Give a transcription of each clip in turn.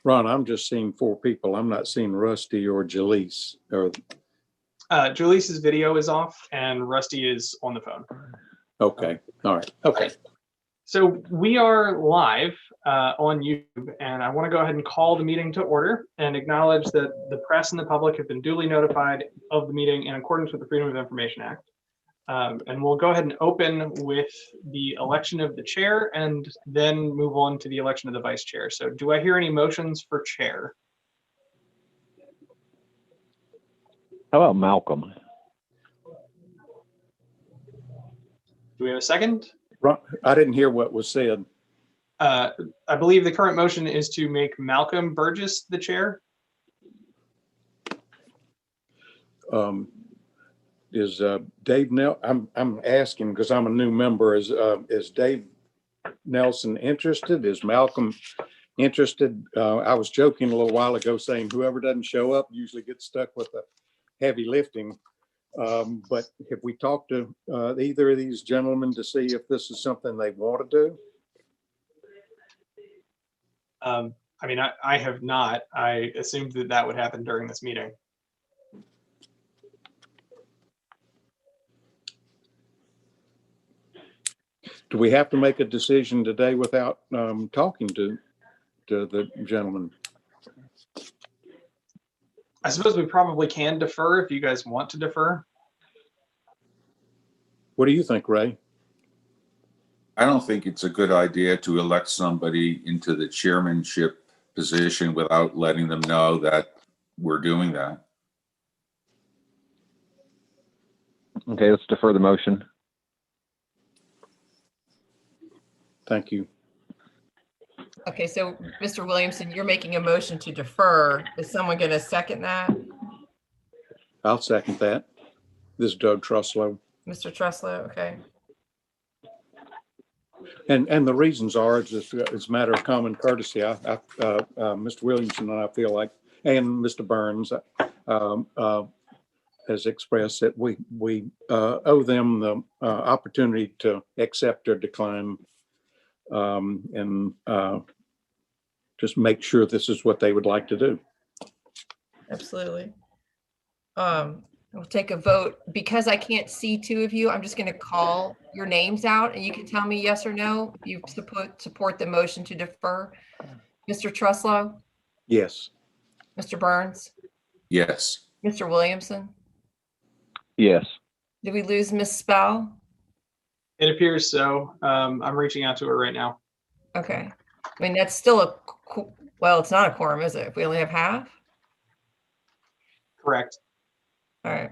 Ron, I'm just seeing 4 people. I'm not seeing Rusty or Jaleese. Or Jaleese's video is off and Rusty is on the phone. okay, all right, okay. So we are live on YouTube, and I want to go ahead and call the meeting to order and acknowledge that the press and the public have been duly notified of the meeting in accordance with the Freedom of Information Act. And we'll go ahead and open with the election of the chair and then move on to the election of the vice chair. So do I hear any motions for chair? How about Malcolm? Do we have a second? Ron, I didn't hear what was said. I believe the current motion is to make Malcolm Burgess the chair. Is Dave I'm asking because I'm a new member. Is Dave Nelson interested? Is Malcolm interested? I was joking a little while ago saying whoever doesn't show up usually gets stuck with the heavy lifting. But have we talked to either of these gentlemen to see if this is something they want to do? I mean, I have not. I assumed that that would happen during this meeting. Do we have to make a decision today without talking to the gentleman? I suppose we probably can defer if you guys want to defer. What do you think, Ray? I don't think it's a good idea to elect somebody into the chairmanship position without letting them know that we're doing that. Okay, let's defer the motion. Thank you. Okay, so Mr. Williamson, you're making a motion to defer. Is someone going to second that? I'll second that. This is Doug Truslow. Mr. Truslow, okay. And the reasons are it's a matter of common courtesy. Mr. Williamson and I feel like, and Mr. Burns has expressed that we owe them the opportunity to accept or decline, and just make sure this is what they would like to do. Absolutely. We'll take a vote. Because I can't see 2 of you, I'm just going to call your names out and you can tell me yes or no if you support the motion to defer. Mr. Truslow? Yes. Mr. Burns? Yes. Mr. Williamson? Yes. Did we lose Miss Spell? It appears so. I'm reaching out to her right now. Okay. I mean, that's still well, it's not a quorum, is it? If we only have half? Correct. All right.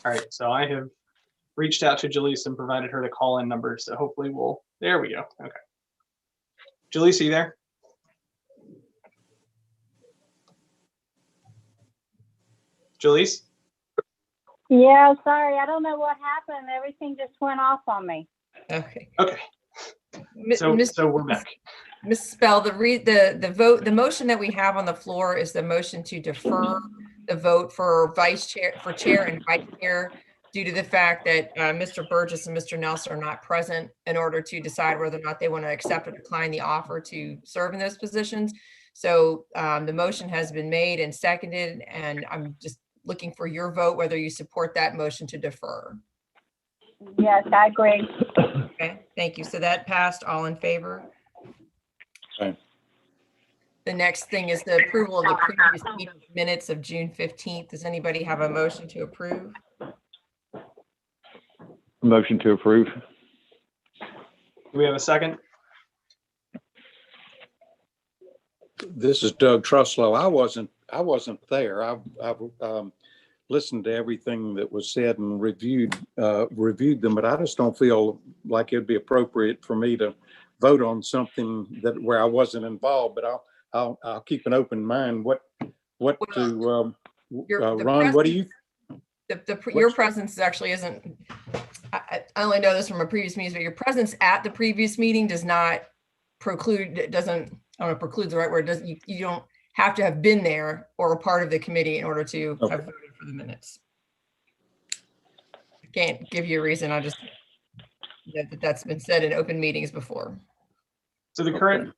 All right, so I have reached out to Jaleesa and provided her the call-in number, so hopefully there we go. Okay. Jaleesa, you there? Jaleesa? Yeah, sorry. I don't know what happened. Everything just went off on me. Okay. Okay, so we're back. Ms. Spell, the motion that we have on the floor is the motion to defer the vote for chair and vice chair due to the fact that Mr. Burgess and Mr. Nelson are not present in order to decide whether or not they want to accept or decline the offer to serve in those positions. So the motion has been made and seconded, and I'm just looking for your vote, whether you support that motion to defer. Yes, I agree. Okay, thank you. So that passed. All in favor? Okay. The next thing is the approval of the previous meeting minutes of June 15th. Does anybody have a motion to approve? Motion to approve. Do we have a second? This is Doug Truslow. I wasn't there. I've listened to everything that was said and reviewed them, but I just don't feel like it'd be appropriate for me to vote on something where I wasn't involved. But I'll keep an open mind. What to Ron? What do you? Your presence actually isn't. I only know this from a previous meeting, but your presence at the previous meeting does not preclude. It doesn't. I don't know if preclude's the right word. You don't have to have been there or a part of the committee in order to have voted for the minutes. I can't give you a reason. I just know that that's been said in open meetings before. So the current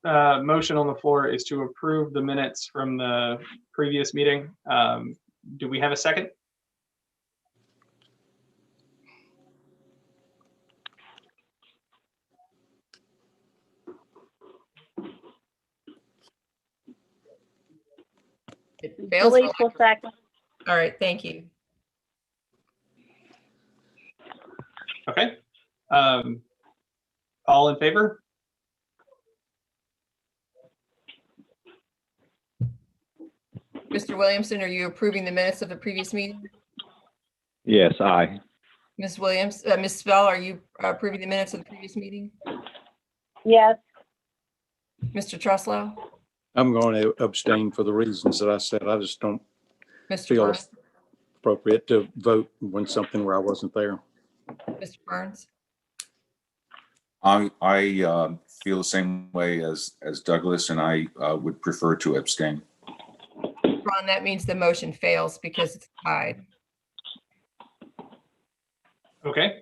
motion on the floor is to approve the minutes from the previous meeting. Do we have a second? It fails. Delete for second. All right, thank you. Okay. All in favor? Mr. Williamson, are you approving the minutes of the previous meeting? Yes, aye. Ms. Williams, Ms. Spell, are you approving the minutes of the previous meeting? Yes. Mr. Truslow? I'm going to abstain for the reasons that I said. I just don't Mr. feel Burns? it's appropriate to vote when something where I wasn't there. Mr. Burns? I feel the same way as Douglas, and I would prefer to abstain. Ron, that means the motion fails because it's tied. Okay.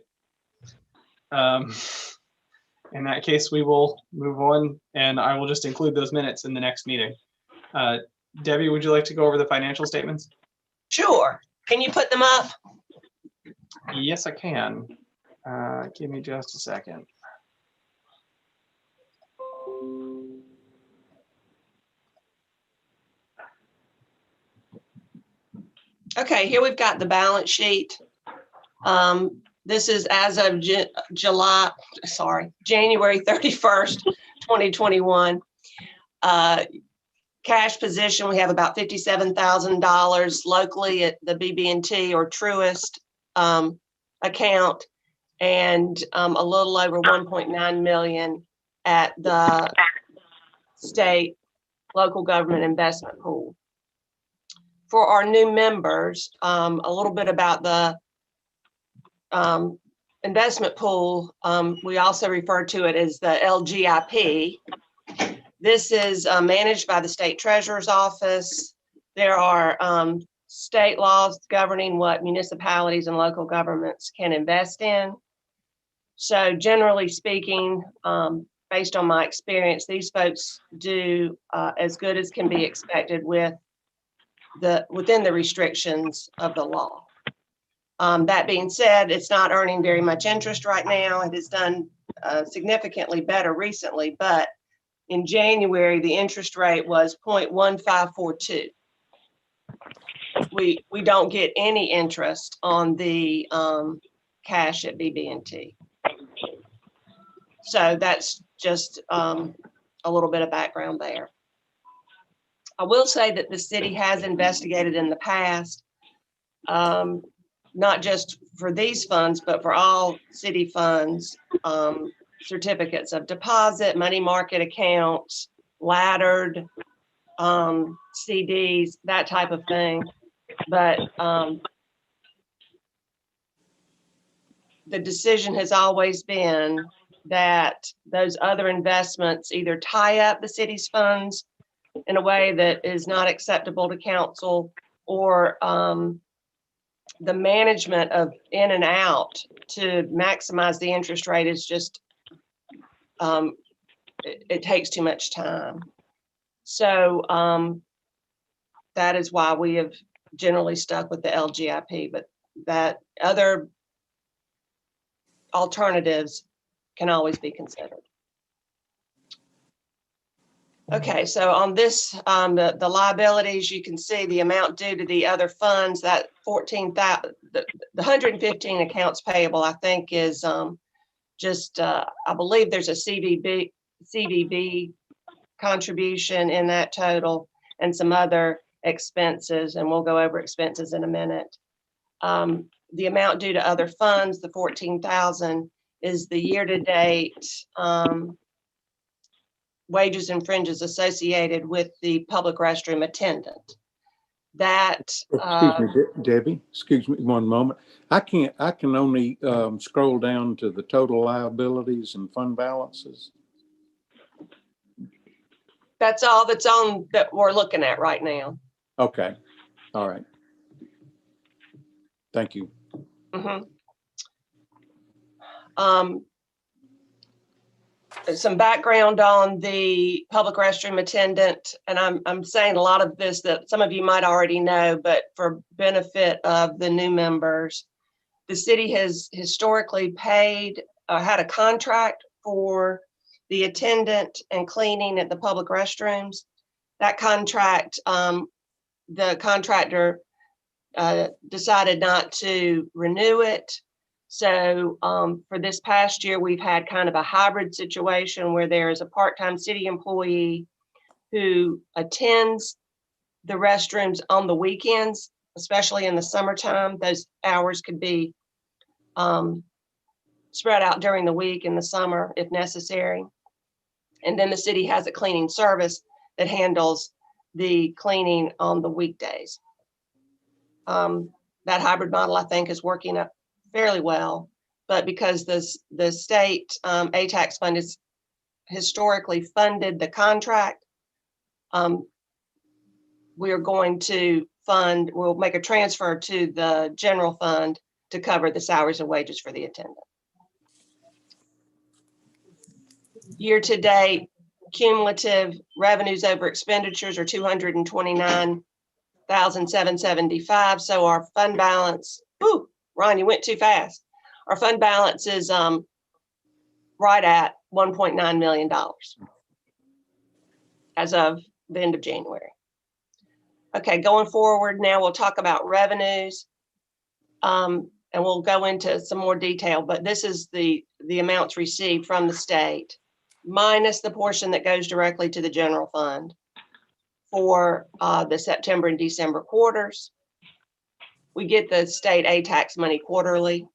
In that case, we will move on, and I will just include those minutes in the next meeting. Debbie, would you like to go over the financial statements? Sure. Can you put them up? Yes, I can. Give me just a second. Okay, here we've got the balance sheet. This is as of January 31st, 2021. Cash position, we have about $57,000 locally at the BB&T or Truist account, and a little over 1.9 million at the state local government investment pool. For our new members, a little bit about the investment pool. We also refer to it as the LGIP. This is managed by the state treasurer's office. There are state laws governing what municipalities and local governments can invest in. So generally speaking, based on my experience, these folks do as good as can be expected within the restrictions of the law. That being said, it's not earning very much interest right now. It has done significantly better recently, but in January, the interest rate was 0.1542. We don't get any interest on the cash at BB&T. So that's just a little bit of background there. I will say that the city has investigated in the past not just for these funds, but for all city funds, certificates of deposit, money market accounts, laddered CDs, that type of thing. But the decision has always been that those other investments either tie up the city's funds in a way that is not acceptable to council, or the management of in and out to maximize the interest rate is just, it takes too much time. So that is why we have generally stuck with the LGIP, but that other alternatives can always be considered. Okay, so on this, the liabilities, you can see the amount due to the other funds, that 14,000, the 115 accounts payable, I think is just, I believe there's a CVB contribution in that total and some other expenses, and we'll go over expenses in a minute. The amount due to other funds, the 14,000, is the year-to-date wages and fringes associated with the public restroom attendant. That Excuse me, Debbie, excuse me one moment. I can only scroll down to the total liabilities and fund balances. that's all that's on that we're looking at right now. Okay, all right. Thank you. Mhm. Some background on the public restroom attendant, and I'm saying a lot of this that some of you might already know, but for benefit of the new members, the city has historically paid, had a contract for the attendant and cleaning at the public restrooms. That contract, the contractor decided not to renew it. So for this past year, we've had kind of a hybrid situation where there is a part-time city employee who attends the restrooms on the weekends, especially in the summertime. Those hours could be spread out during the week in the summer if necessary. And then the city has a cleaning service that handles the cleaning on the weekdays. That hybrid model, I think, is working up fairly well, but because the state ATAX fund has historically funded the contract, we are going to we'll make a transfer to the general fund to cover the salaries and wages for the attendant. Year to date, cumulative revenues over expenditures are 229,775. So our fund balance, whoo, Ron, you went too fast. Our fund balance is right at $1.9 million as of the end of January. Okay, going forward now, we'll talk about revenues, and we'll go into some more detail, but this is the amounts received from the state, minus the portion that goes directly to the general fund for the September and December quarters. We get the state ATAX money quarterly,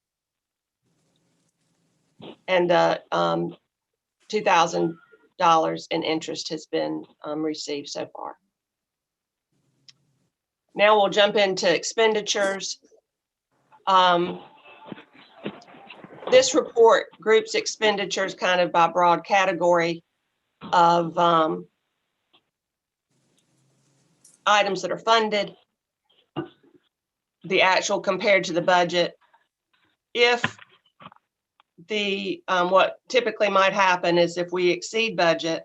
and $2,000 in interest has been received so far. Now we'll jump into expenditures. This report groups expenditures kind of by broad category of items that are funded, the actual compared to the budget. If the what typically might happen is if we exceed budget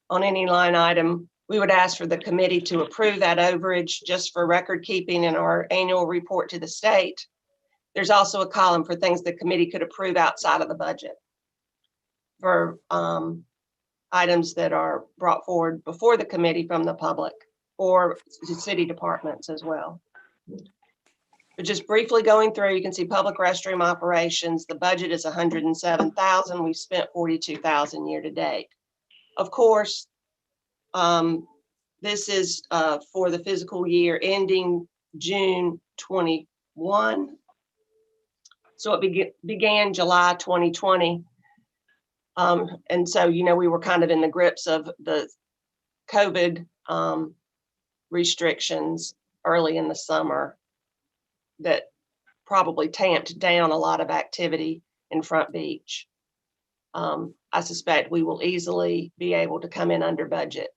on any line item, we would ask for the committee to approve that overage just for record keeping in our annual report to the state. There's also a column for things the committee could approve outside of the budget for items that are brought forward before the committee from the public or city departments as well. But just briefly going through, you can see public restroom operations. The budget is $107,000. We've spent $42,000 year to date. Of course, this is for the fiscal year ending June 21. So it began July 2020. And so, we were kind of in the grips of the COVID restrictions early in the summer that probably tamped down a lot of activity in Front Beach. I suspect we will easily be able to come in under budget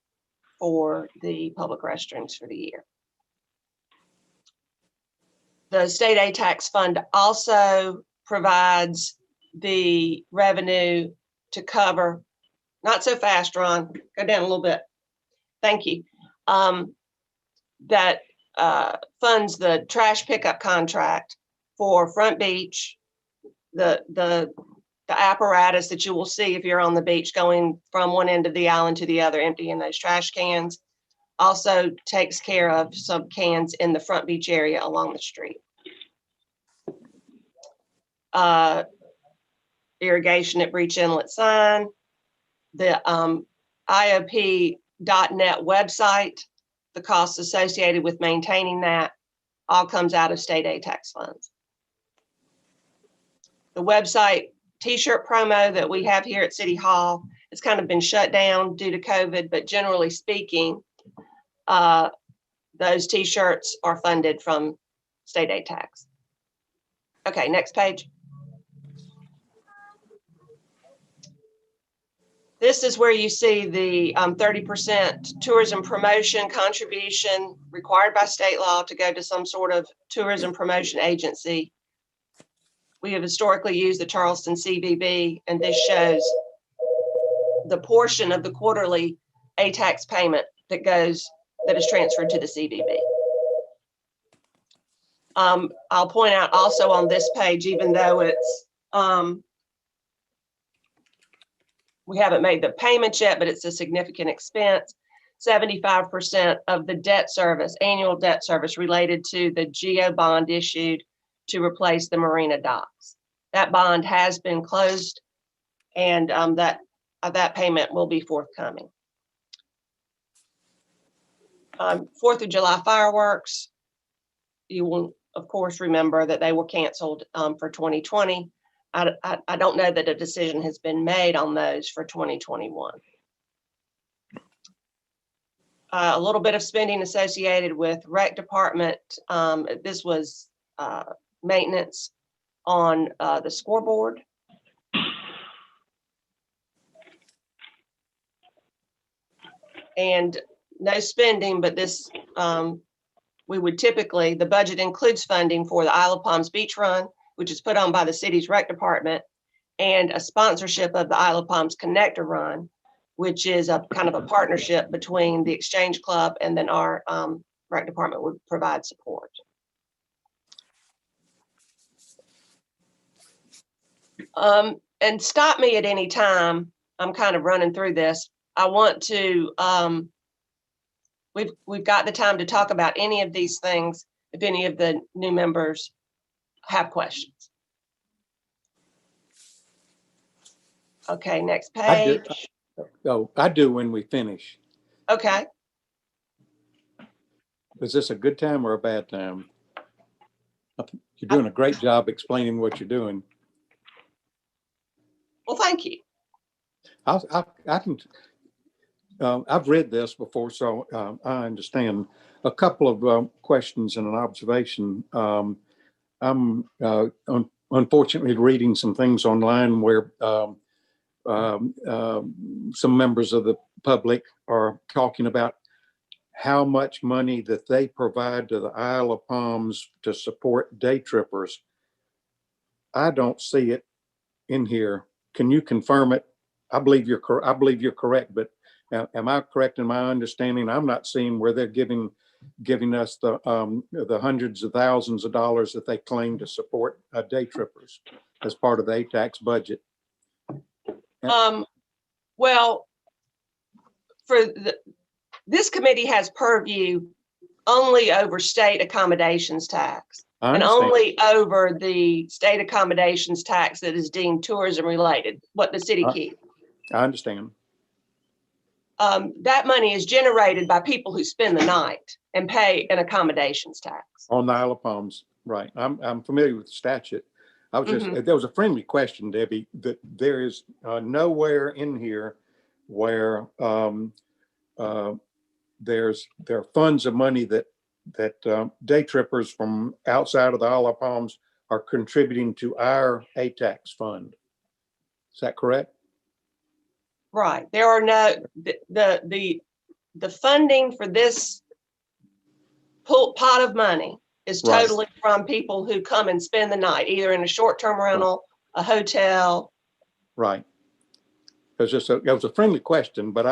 for the public restrooms for the year. The state ATAX fund also provides the revenue to cover, not so fast, Ron, go down a little bit. Thank you. That funds the trash pickup contract for Front Beach, the apparatus that you will see if you're on the beach going from one end of the island to the other, emptying those trash cans. Also takes care of some cans in the Front Beach area along the street. Irrigation at Breach Inlet sign, the IOP.net website, the costs associated with maintaining that all comes out of state ATAX funds. The website t-shirt promo that we have here at City Hall has kind of been shut down due to COVID, but generally speaking, those t-shirts are funded from state ATAX. Okay, next page. This is where you see the 30% tourism promotion contribution required by state law to go to some sort of tourism promotion agency. We have historically used the Charleston CVB, and this shows the portion of the quarterly ATAX payment that is transferred to the CVB. I'll point out also on this page, even though it's we haven't made the payments yet, but it's a significant expense. 75% of the debt service, annual debt service related to the GEO bond issued to replace the marina docks. That bond has been closed, and that payment will be forthcoming. 4th of July fireworks, you will of course remember that they were canceled for 2020. I don't know that a decision has been made on those for 2021. A little bit of spending associated with rec department. This was maintenance on the scoreboard. And no spending, but this, we would typically, the budget includes funding for the Isle of Palms Beach Run, which is put on by the city's rec department, and a sponsorship of the Isle of Palms Connector Run, which is a kind of a partnership between the Exchange Club and then our rec department would provide support. And stop me at any time. I'm kind of running through this. I want to, we've got the time to talk about any of these things if any of the new members have questions. Okay, next page. I do when we finish. Okay. Is this a good time or a bad time? You're doing a great job explaining what you're doing. Well, thank you. I can. I've read this before, so I understand. A couple of questions and an observation. I'm unfortunately reading some things online where some members of the public are talking about how much money that they provide to the Isle of Palms to support day trippers. I don't see it in here. Can you confirm it? I believe you're correct, but am I correct in my understanding? I'm not seeing where they're giving us the hundreds of thousands of dollars that they claim to support day trippers as part of the ATAX budget. Well, this committee has purview only over state accommodations tax and only over the state accommodations tax that is deemed tourism related, what the city keeps. I understand. That money is generated by people who spend the night and pay an accommodations tax. On the Isle of Palms, right. I'm familiar with the statute. I was just, there was a friendly question, Debbie, that there is nowhere in here where there are funds of money that day trippers from outside of the Isle of Palms are contributing to our ATAX fund. Is that correct? Right. There are no, the funding for this pot of money is Right. totally from people who come and spend the night, either in a short-term rental, a hotel. Right. It was a friendly question, but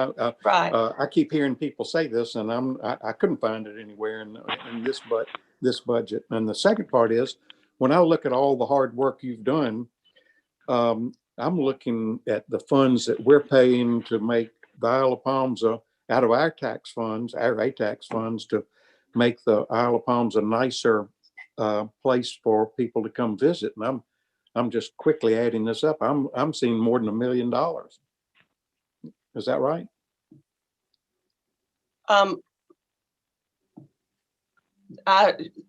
Right. I keep hearing people say this, and I couldn't find it anywhere in this budget. And the second part is, when I look at all the hard work you've done, I'm looking at the funds that we're paying to make the Isle of Palms out of our tax funds, our ATAX funds, to make the Isle of Palms a nicer place for people to come visit. And I'm just quickly adding this up. I'm seeing more than $1 million. Is that right?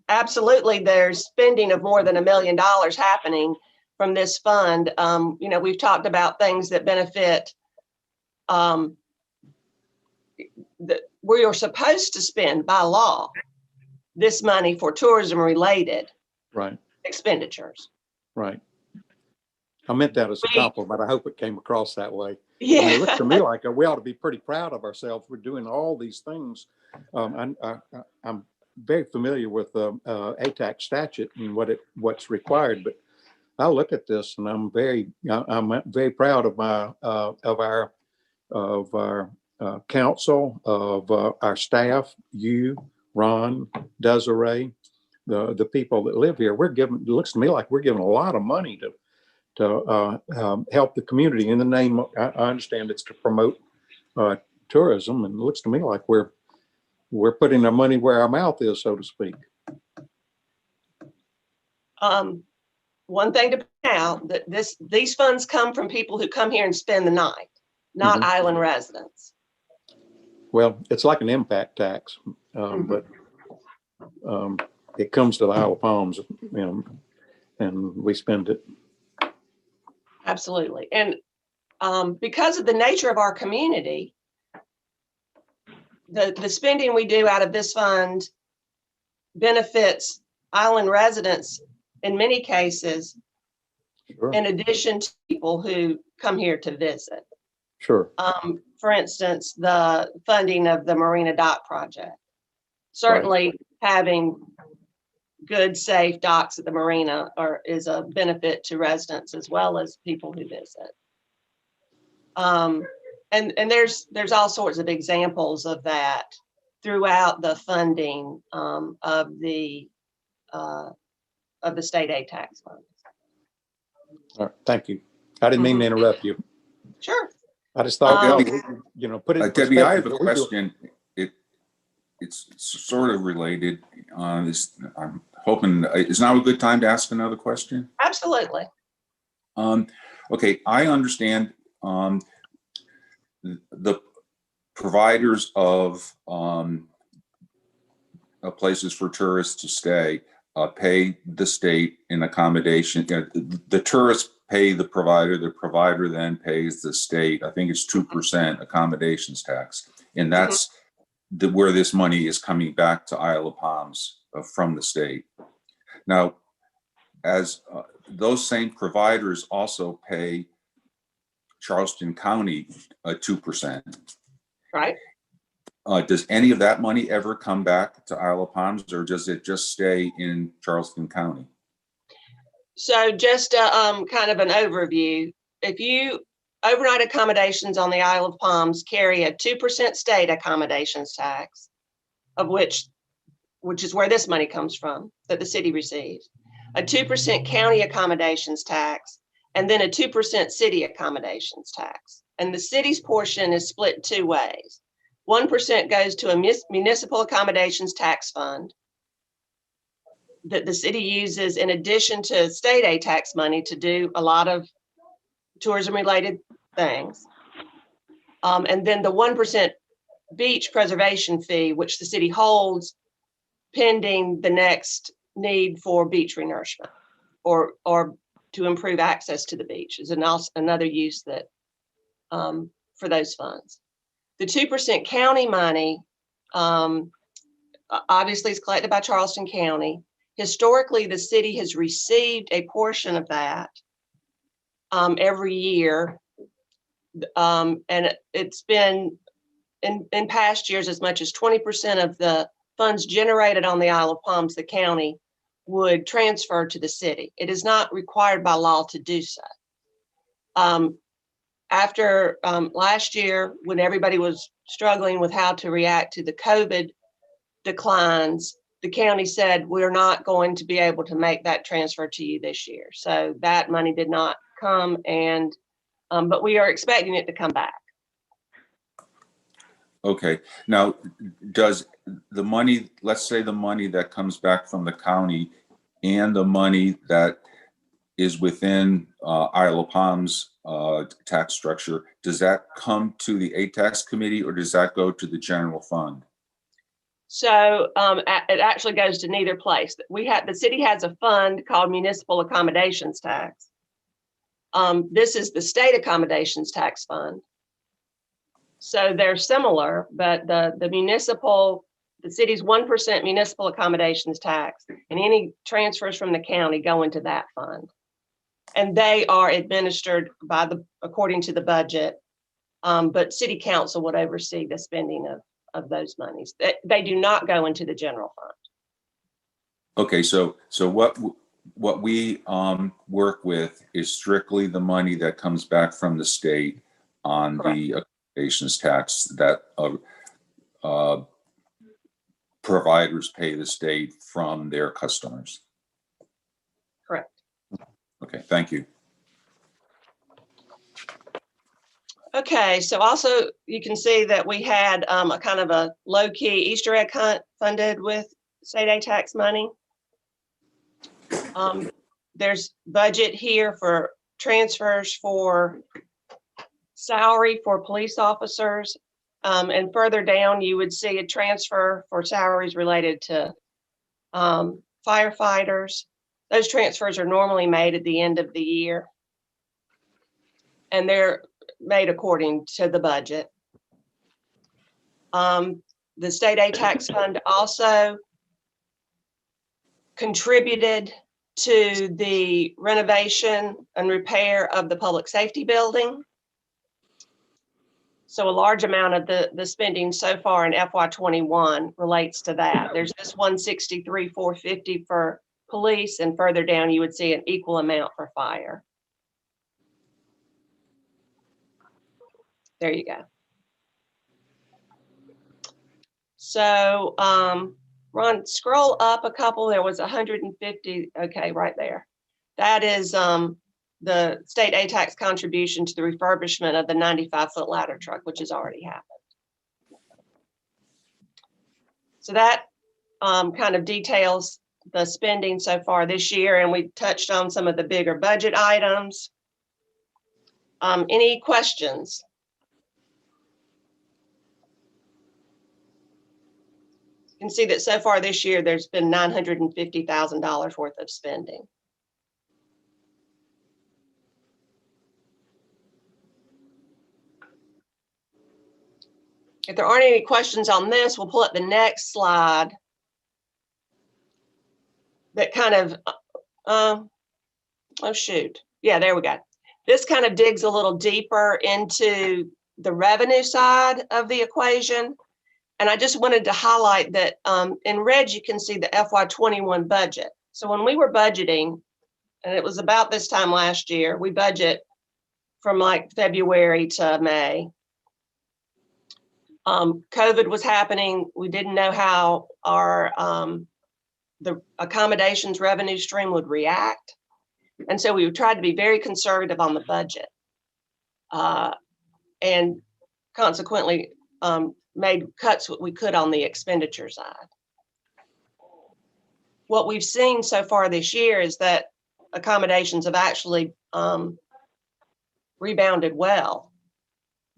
Absolutely, there's spending of more than $1 million happening from this fund. You know, we've talked about things that benefit where you're supposed to spend by law this money for tourism related expenditures. Right. I meant that as a compliment. I hope it came across that way. Yeah. I mean, it looks to me like we ought to be pretty proud of ourselves. We're doing all these things. I'm very familiar with the ATAX statute and what's required, but I look at this and I'm very proud of our council, of our staff, you, Ron, Desiree, the people that live here. It looks to me like we're giving a lot of money to help the community in the name. I understand it's to promote tourism, and it looks to me like we're putting our money where our mouth is, so to speak. One thing to point out, that these funds come from people who come here and spend the night, not island residents. Well, it's like an impact tax, but it comes to the Isle of Palms, and we spend it. Absolutely. And because of the nature of our community, the spending we do out of this fund benefits island residents in many cases, in addition to people who come here to visit. Sure. For instance, the funding of the Marina Dock project. Certainly having good, safe docks at the marina is a benefit to residents as well as people who visit. And there's all sorts of examples of that throughout the funding of the state ATAX funds. All right, thank you. I didn't mean to interrupt you. Sure. I just thought, put it in Debbie, I have a perspective. question. It's sort of related. I'm hoping, is now a good time to ask another question? Absolutely. Okay, I understand the providers of places for tourists to stay pay the state in accommodation. The tourists pay the provider then pays the state. I think it's 2% accommodations tax. And that's where this money is coming back to Isle of Palms from the state. Now, as those same providers also pay Charleston County 2%. Right. Does any of that money ever come back to Isle of Palms, or does it just stay in Charleston County? So just kind of an overview. If you overnight accommodations on the Isle of Palms carry a 2% state accommodations tax, of which is where this money comes from, that the city receives, a 2% county accommodations tax, and then a 2% city accommodations tax. And the city's portion is split two ways. 1% goes to a municipal accommodations tax fund that the city uses in addition to state ATAX money to do a lot of tourism related things. And then the 1% beach preservation fee, which the city holds pending the next need for beach renourishment or to improve access to the beach is another use that for those funds. The 2% county money obviously is collected by Charleston County. Historically, the city has received a portion of that every year. And it's been in past years as much as 20% of the funds generated on the Isle of Palms, the county would transfer to the city. It is not required by law to do so. After last year, when everybody was struggling with how to react to the COVID declines, the county said, we're not going to be able to make that transfer to you this year. So that money did not come, and but we are expecting it to come back. Okay, now, does the money, let's say the money that comes back from the county and the money that is within Isle of Palms tax structure, does that come to the ATAX committee or does that go to the general fund? So it actually goes to neither place. The city has a fund called Municipal Accommodations Tax. This is the state accommodations tax fund. So they're similar, but the city's 1% municipal accommodations tax and any transfers from the county go into that fund. And they are administered according to the budget. But city council would oversee the spending of those monies. They do not go into the general fund. Okay, so what we work with is strictly the money that comes back from the state on Correct. the accommodations tax that providers pay the state from their customers. Correct. Okay, thank you. Okay, so also you can see that we had a kind of a low-key Easter egg hunt funded with state ATAX money. There's budget here for transfers for salary for police officers. And further down, you would see a transfer for salaries related to firefighters. Those transfers are normally made at the end of the year. And they're made according to the budget. The state ATAX fund also contributed to the renovation and repair of the public safety building. So a large amount of the spending so far in FY21 relates to that. There's this 163,450 for police, and further down you would see an equal amount for fire. There you go. So Ron, scroll up a couple. There was 150. Okay, right there. That is the state ATAX contribution to the refurbishment of the 95-foot ladder truck, which has already happened. So that kind of details the spending so far this year, and we touched on some of the bigger budget items. Any questions? You can see that so far this year, there's been $950,000 worth of spending. If there aren't any questions on this, we'll pull up the next slide that kind of, oh shoot. Yeah, there we go. This kind of digs a little deeper into the revenue side of the equation. And I just wanted to highlight that in red, you can see the FY21 budget. So when we were budgeting, and it was about this time last year, we budget from like February to May. COVID was happening. We didn't know how our the accommodations revenue stream would react. And so we tried to be very conservative on the budget and consequently made cuts what we could on the expenditure side. What we've seen so far this year is that accommodations have actually rebounded well.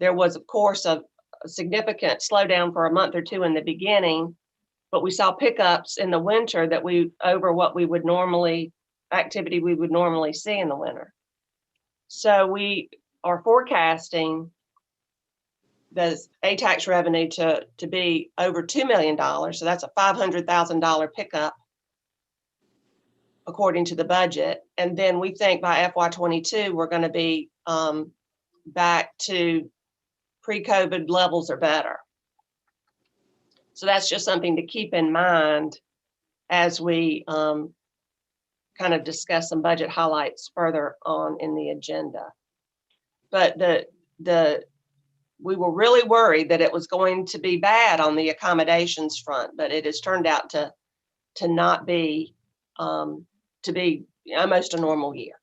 There was, of course, a significant slowdown for a month or two in the beginning, but we saw pickups in the winter that over what we would normally activity we would normally see in the winter. So we are forecasting the ATAX revenue to be over $2 million. So that's a $500,000 pickup according to the budget. And then we think by FY22, we're going to be back to pre-COVID levels or better. So that's just something to keep in mind as we kind of discuss some budget highlights further on in the agenda. But we were really worried that it was going to be bad on the accommodations front, but it has turned out to not be, to be almost a normal year.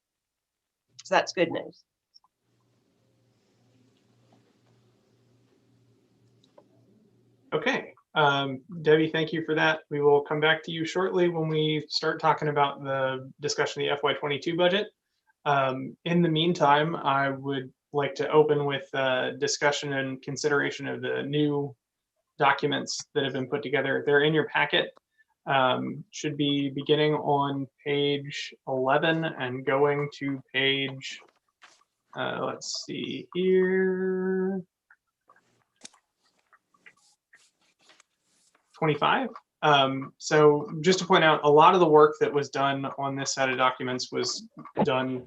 So that's good news. Okay, Debbie, thank you for that. We will come back to you shortly when we start talking about the discussion of the FY22 budget. In the meantime, I would like to open with discussion and consideration of the new documents that have been put together. They're in your packet. Should be beginning on page 11 and going to page, let's see here, 25. So just to point out, a lot of the work that was done on this set of documents was done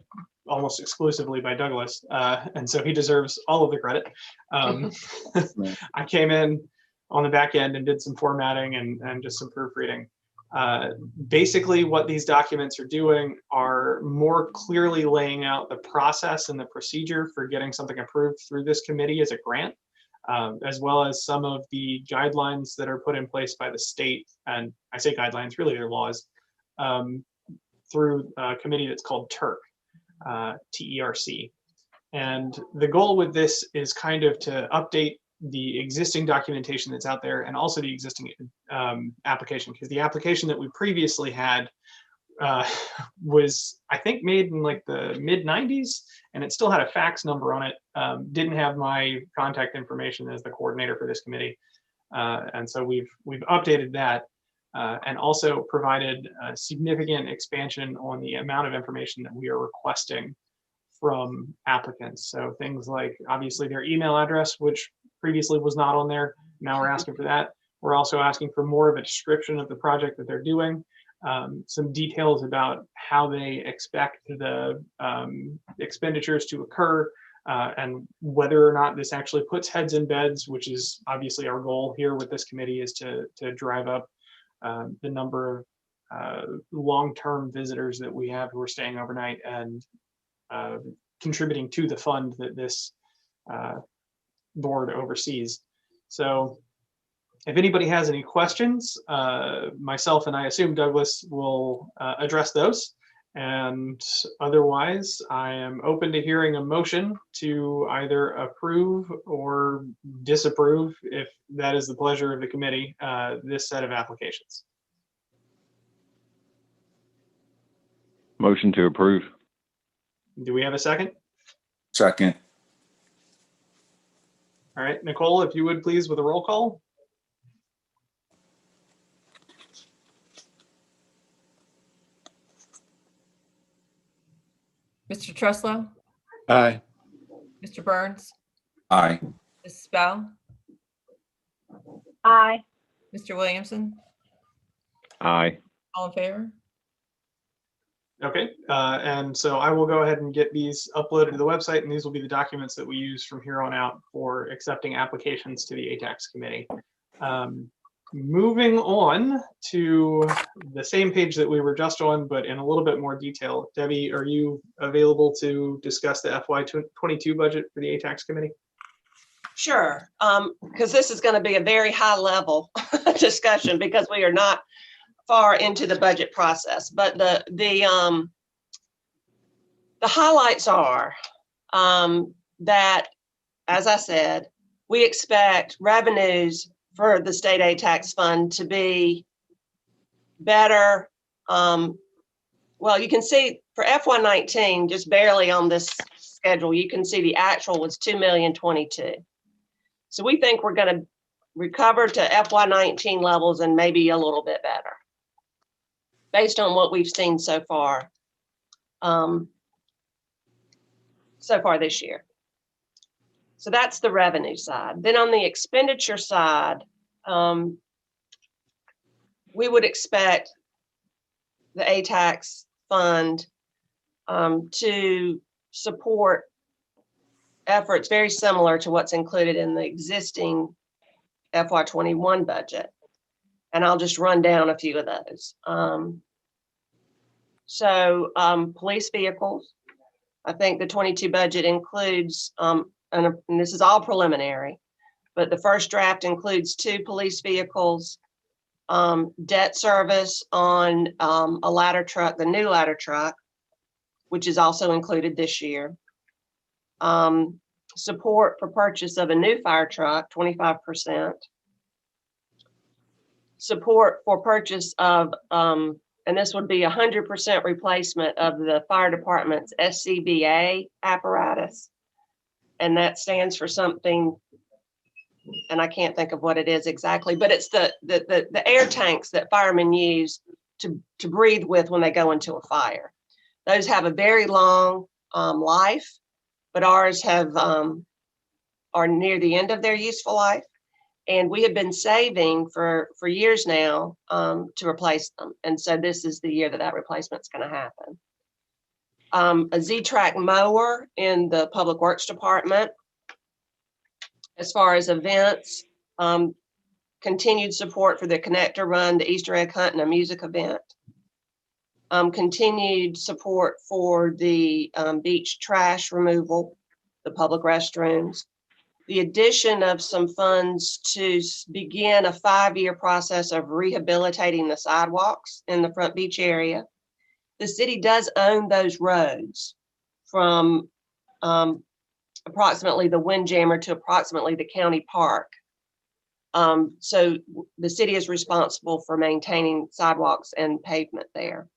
almost exclusively by Douglas. And so he deserves all of the credit. I came in on the back end and did some formatting and just some proofreading. Basically what these documents are doing are more clearly laying out the process and the procedure for getting something approved through this committee as a grant. As well as some of the guidelines that are put in place by the state, and I say guidelines, really they're laws, through a committee that's called TERC, T-E-R-C. And the goal with this is kind of to update the existing documentation that's out there and also the existing application, because the application that we previously had was, I think, made in like the mid-90s, and it still had a fax number on it. Didn't have my contact information as the coordinator for this committee, and so we've updated that and also provided a significant expansion on the amount of information that we are requesting from applicants. So things like obviously their email address, which previously was not on there. Now we're asking for that. We're also asking for more of a description of the project that they're doing. Some details about how they expect the expenditures to occur and whether or not this actually puts heads in beds, which is obviously our goal here with this committee, is to drive up the number of long-term visitors that we have who are staying overnight and contributing to the fund that this board oversees. So if anybody has any questions, myself and I assume Douglas will address those. And otherwise, I am open to hearing a motion to either approve or disapprove, if that is the pleasure of the committee, this set of applications. Motion to approve. Do we have a second? Second. All right, Nicole, if you would please with a roll call. Mr. Truslow, Aye. Mr. Burns, Aye. Ms. Spell, Aye. Mr. Williamson, Aye. all in favor? Okay, and so I will go ahead and get these uploaded to the website, and these will be the documents that we use from here on out for accepting applications to the ATAX committee. Moving on to the same page that we were just on, but in a little bit more detail. Debbie, are you available to discuss the FY22 budget for the ATAX committee? Sure, because this is going to be a very high level discussion because we are not far into the budget process. But the highlights are that, as I said, we expect revenues for the state ATAX fund to be better. Well, you can see for FY19, just barely on this schedule, you can see the actual was $2,022,000. So we think we're going to recover to FY19 levels and maybe a little bit better based on what we've seen so far so far this year. So that's the revenue side. Then on the expenditure side, we would expect the ATAX fund to support efforts very similar to what's included in the existing FY21 budget. And I'll just run down a few of those. Police vehicles, I think the 22 budget includes, and this is all preliminary, but the first draft includes 2 police vehicles, debt service on a ladder truck, the new ladder truck, which is also included this year. Support for purchase of a new fire truck, 25%. Support for purchase of, and this would be 100% replacement of the fire department's SCBA apparatus. And that stands for something, and I can't think of what it is exactly, but it's the air tanks that firemen use to breathe with when they go into a fire. Those have a very long life, but ours have are near the end of their useful life. And we have been saving for years now to replace them. And so this is the year that replacement's going to happen. A Z-Track mower in the Public Works Department. As far as events, continued support for the connector run, the Easter egg hunt, and a music event. Continued support for the beach trash removal, the public restrooms. The addition of some funds to begin a 5-year process of rehabilitating the sidewalks in the Front Beach area. The city does own those roads from approximately the Windjammer to approximately the county park. So the city is responsible for maintaining sidewalks and pavement there.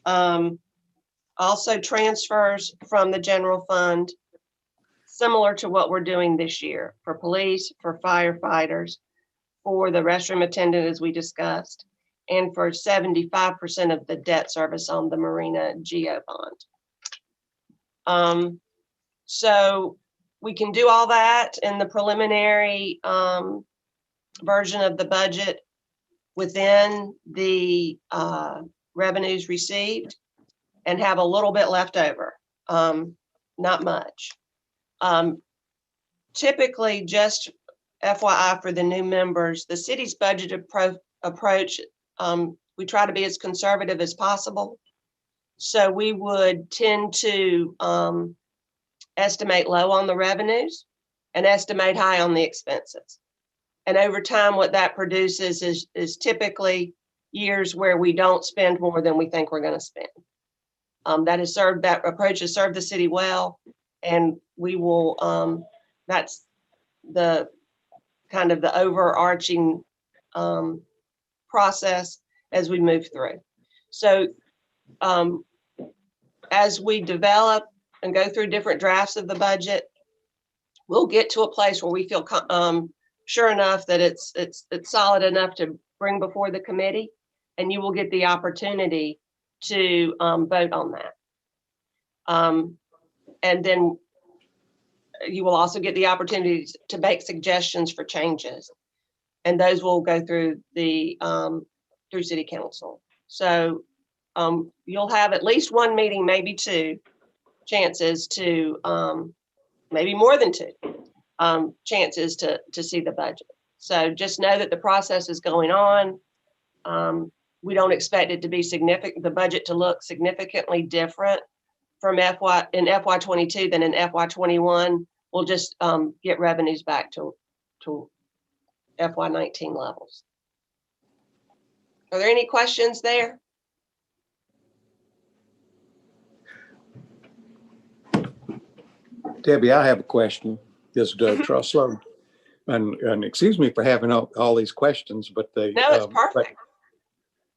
Also transfers from the general fund, similar to what we're doing this year for police, for firefighters, for the restroom attendant, as we discussed, and for 75% of the debt service on the Marina Geo bond. So we can do all that in the preliminary version of the budget within the revenues received and have a little bit left over, not much. Typically, just FYI for the new members, the city's budget approach, we try to be as conservative as possible. So we would tend to estimate low on the revenues and estimate high on the expenses. And over time, what that produces is typically years where we don't spend more than we think we're going to spend. That approach has served the city well. And we will, that's the kind of the overarching process as we move through. So as we develop and go through different drafts of the budget, we'll get to a place where we feel sure enough that it's solid enough to bring before the committee, and you will get the opportunity to vote on that. And then you will also get the opportunity to make suggestions for changes. And those will go through the through city council. So you'll have at least one meeting, maybe 2 chances to, maybe more than 2 chances to see the budget. So just know that the process is going on. We don't expect it to be significant, the budget to look significantly different from FY22 than in FY21. We'll just get revenues back to FY19 levels. Are there any questions there? Debbie, I have a question. This is Doug Trusslow. And excuse me for having all these questions, but No, it's perfect.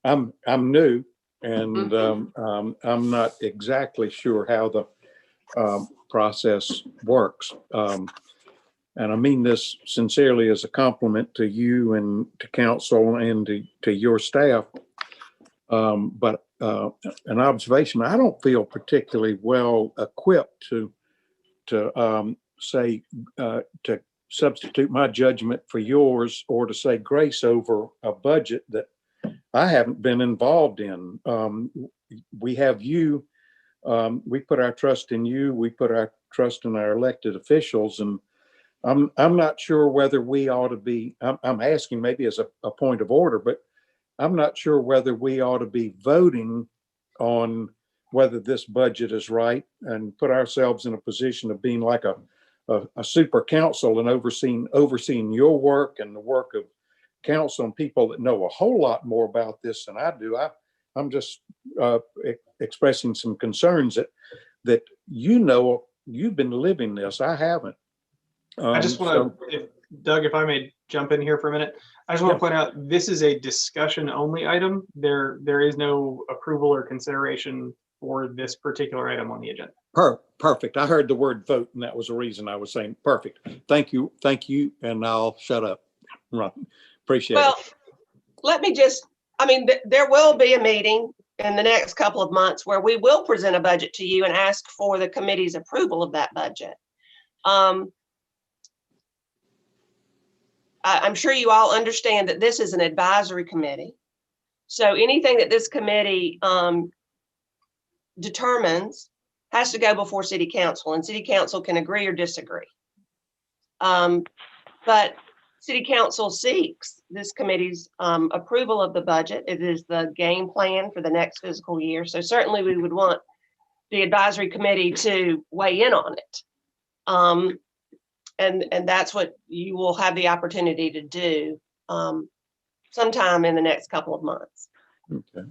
I'm new, and I'm not exactly sure how the process works. And I mean this sincerely as a compliment to you and to council and to your staff. But an observation, I don't feel particularly well equipped to say, to substitute my judgment for yours or to say grace over a budget that I haven't been involved in. We have you, we put our trust in you, we put our trust in our elected officials, and I'm not sure whether we ought to be, I'm asking maybe as a point of order, but I'm not sure whether we ought to be voting on whether this budget is right and put ourselves in a position of being like a super council and overseeing your work and the work of council and people that know a whole lot more about this than I do. I'm just expressing some concerns that you've been living this. I haven't. I just want to, Doug, if I may jump in here for a minute, I just want to point out this is a discussion only item. There is no approval or consideration for this particular item on the agenda. Perfect. I heard the word vote, and that was the reason I was saying perfect. Thank you, and I'll shut up. Right. Appreciate Well, it. let me just, I mean, there will be a meeting in the next couple of months where we will present a budget to you and ask for the committee's approval of that budget. I'm sure you all understand that this is an advisory committee. So anything that this committee determines has to go before city council, and city council can agree or disagree. But city council seeks this committee's approval of the budget. It is the game plan for the next fiscal year. So certainly we would want the advisory committee to weigh in on it. And that's what you will have the opportunity to do sometime in the next couple of months. Okay.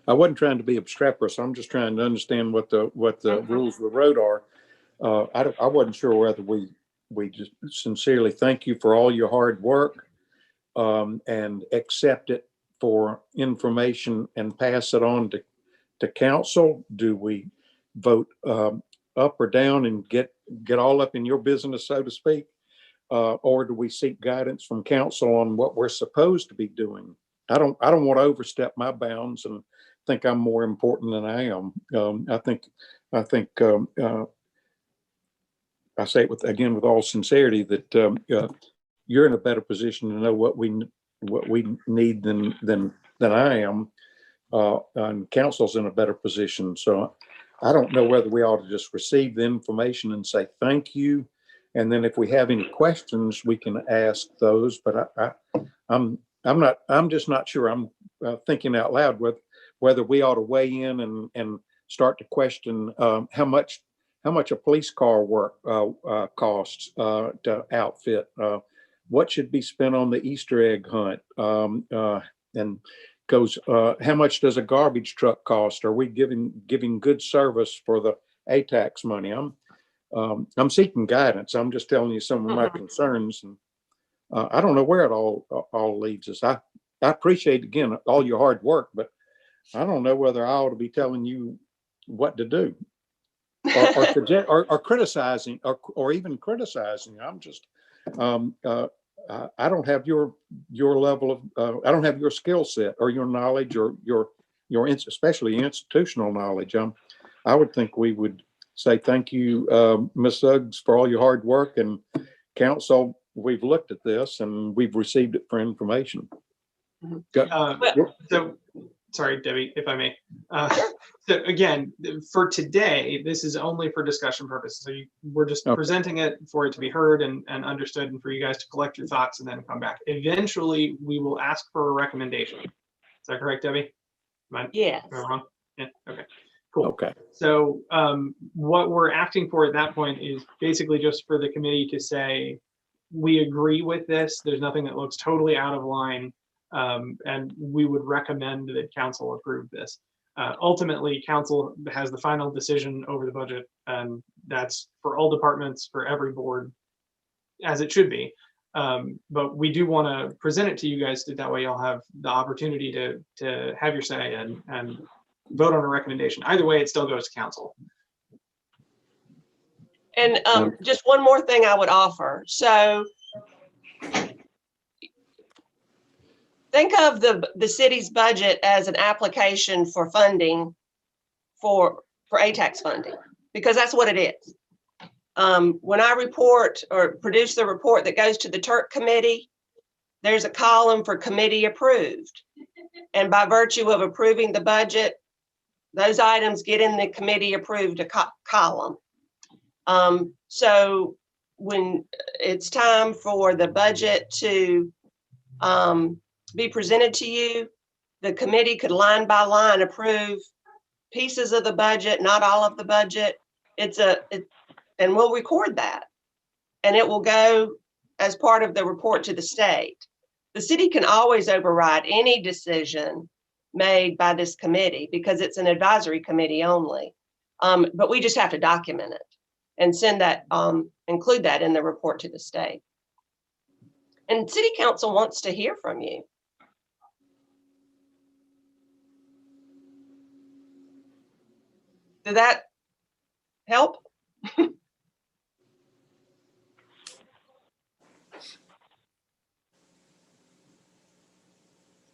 I wasn't trying to be obstreperous. I'm just trying to understand what the rules of the road are. I wasn't sure whether we just sincerely thank you for all your hard work and accept it for information and pass it on to council. Do we vote up or down and get all up in your business, so to speak? Or do we seek guidance from council on what we're supposed to be doing? I don't want to overstep my bounds and think I'm more important than I am. I think I say it with all sincerity that you're in a better position to know what we need than I am, and council's in a better position. So I don't know whether we ought to just receive the information and say thank you, and then if we have any questions, we can ask those. But I'm just not sure. I'm thinking out loud with whether we ought to weigh in and start to question how much a police car work costs to outfit. What should be spent on the Easter egg hunt? And goes, how much does a garbage truck cost? Are we giving good service for the ATAX money? I'm seeking guidance. I'm just telling you some of my concerns, and I don't know where it all leads us. I appreciate, again, all your hard work, but I don't know whether I ought to be telling you what to do or criticizing or even criticizing. I'm just I don't have your level of I don't have your skill set or your knowledge or your especially institutional knowledge. I would think we would say thank you, Ms. Suggs, for all your hard work, and council, we've looked at this and we've received it for information. So, sorry, Debbie, if I may. So again, for today, this is only for discussion purposes. So we're just presenting it for it to be heard and understood, and for you guys to collect your thoughts and then come back. Eventually, we will ask for a recommendation. Is that correct, Debbie? Yes. Am I wrong? Yeah. Okay. Cool. Okay. So what we're asking for at that point is basically just for the committee to say, we agree with this. There's nothing that looks totally out of line. And we would recommend that council approve this. Ultimately, council has the final decision over the budget, and that's for all departments, for every board, as it should be. But we do want to present it to you guys, that way you'll have the opportunity to have your say and vote on a recommendation. Either way, it still goes to council. And just one more thing I would offer. So think of the city's budget as an application for funding for ATAX funding, because that's what it is. When I report or produce the report that goes to the Turk committee, there's a column for committee approved. And by virtue of approving the budget, those items get in the committee approved column. So when it's time for the budget to be presented to you, the committee could line by line approve pieces of the budget, not all of the budget. And we'll record that. And it will go as part of the report to the state. The city can always override any decision made by this committee because it's an advisory committee only. But we just have to document it and send that, include that in the report to the state. And city council wants to hear from you. Did that help?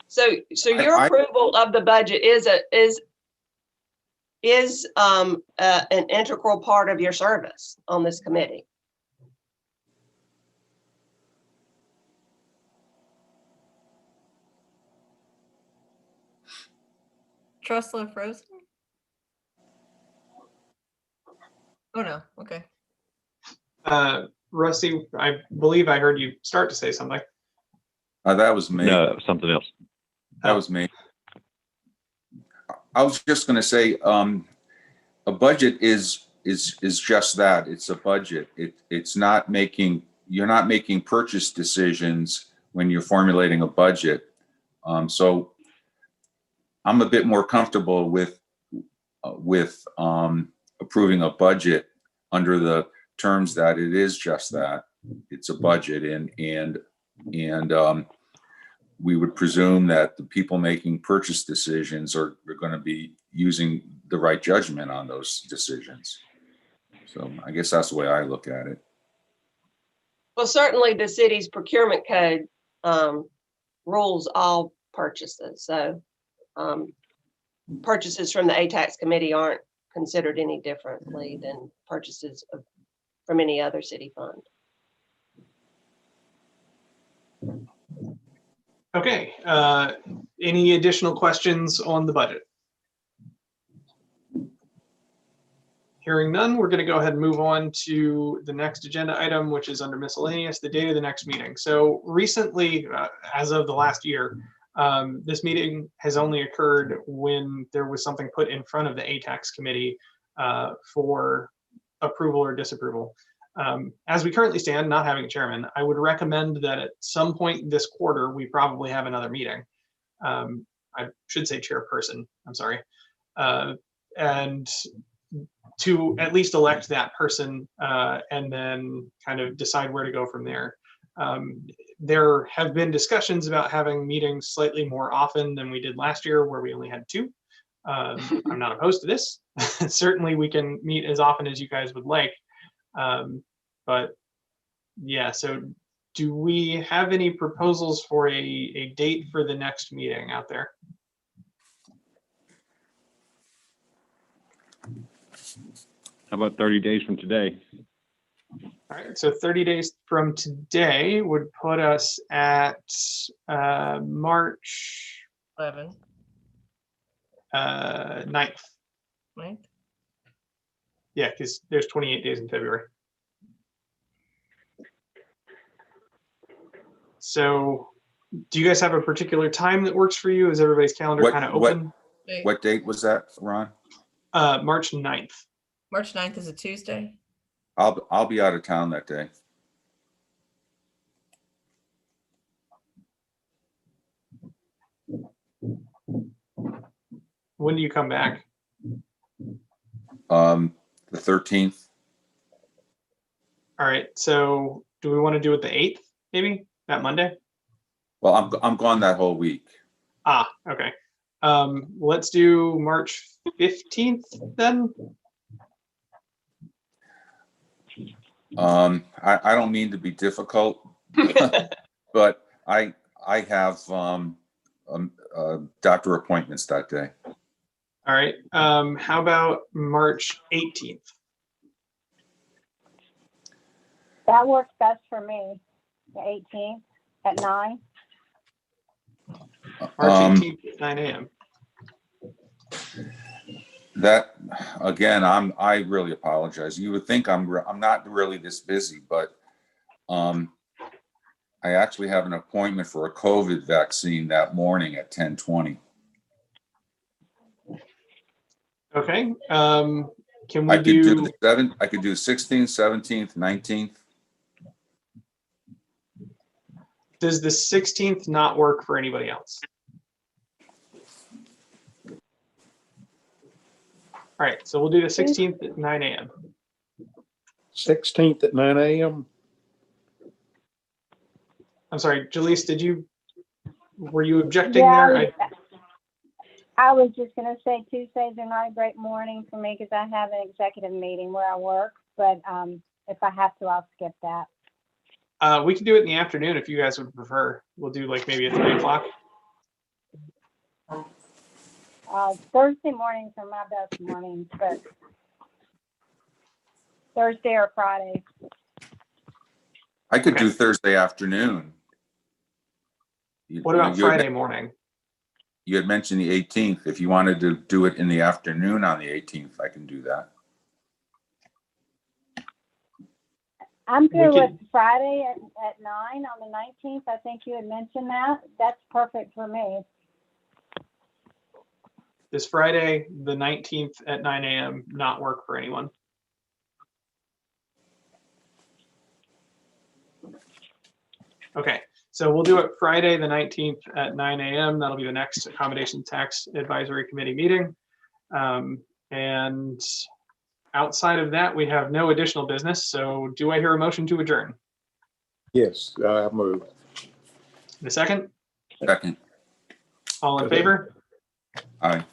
So your approval of the budget is an integral part of your service on this committee. Trustler frozen? Oh, no. Okay. Rusty, I believe I heard you start to say something. That was me. No, something else. That was me. I was just going to say, a budget is just that. It's a budget. It's not making, you're not making purchase decisions when you're formulating a budget. So I'm a bit more comfortable with approving a budget under the terms that it is just that. It's a budget, and we would presume that the people making purchase decisions are going to be using the right judgment on those decisions. So I guess that's the way I look at it. Well, certainly the city's procurement code rules all purchases. So purchases from the ATAX committee aren't considered any differently than purchases from any other city fund. Okay, any additional questions on the budget? Hearing none, we're going to go ahead and move on to the next agenda item, which is under miscellaneous, the date of the next meeting. So recently, as of the last year, this meeting has only occurred when there was something put in front of the ATAX committee for approval or disapproval. As we currently stand, not having a chairman, I would recommend that at some point this quarter, we probably have another meeting. I should say chairperson, I'm sorry. And to at least elect that person and then kind of decide where to go from there. There have been discussions about having meetings slightly more often than we did last year, where we only had 2. I'm not opposed to this. Certainly we can meet as often as you guys would like. But yeah, so do we have any proposals for a date for the next meeting out there? How about 30 days from today? All right, so 30 days from today would put us at March 11. 9th. Right? Yeah, because there's 28 days in February. So do you guys have a particular time that works for you? Is everybody's calendar kind of open? What date was that, Ron? March 9th. March 9th is a Tuesday. I'll be out of town that day. When do you come back? The 13th. All right, so do we want to do it the 8th, maybe, that Monday? Well, I'm gone that whole week. Ah, okay. Let's do March 15th then. I don't mean to be difficult, but I have doctor appointments that day. All right. How about March 18th? That works best for me, the 18th at 9. March 18th at 9 a.m. That, again, I really apologize. You would think I'm not really this busy, but I actually have an appointment for a COVID vaccine that morning at 10:20. Okay. Can we I could do do, the 7th, I could do 16th, 17th, 19th. does the 16th not work for anybody else? All right, so we'll do the 16th at 9 a.m. 16th at 9 a.m. I'm sorry, Jaleese, were you objecting Yeah, there? I was just gonna say Tuesdays are not a great morning for me because I have an executive meeting where I work, but if I have to, I'll skip that. We can do it in the afternoon if you guys would prefer. We'll do like maybe at 3 o'clock. Thursday mornings are my best mornings, but Thursday or Friday. I could Okay. do Thursday afternoon. What about Friday morning? You had mentioned the 18th. If you wanted to do it in the afternoon on the 18th, I can do that. I'm good We with could- Friday at 9 on the 19th. I think you had mentioned that. That's perfect for me. This Friday, the 19th at 9 a.m. not work for anyone? Okay, so we'll do it Friday, the 19th at 9 a.m. That'll be the next Accommodation Tax Advisory Committee meeting. And outside of that, we have no additional business. So do I hear a motion to adjourn? Yes, I move. The second, Second. all in favor? Aye.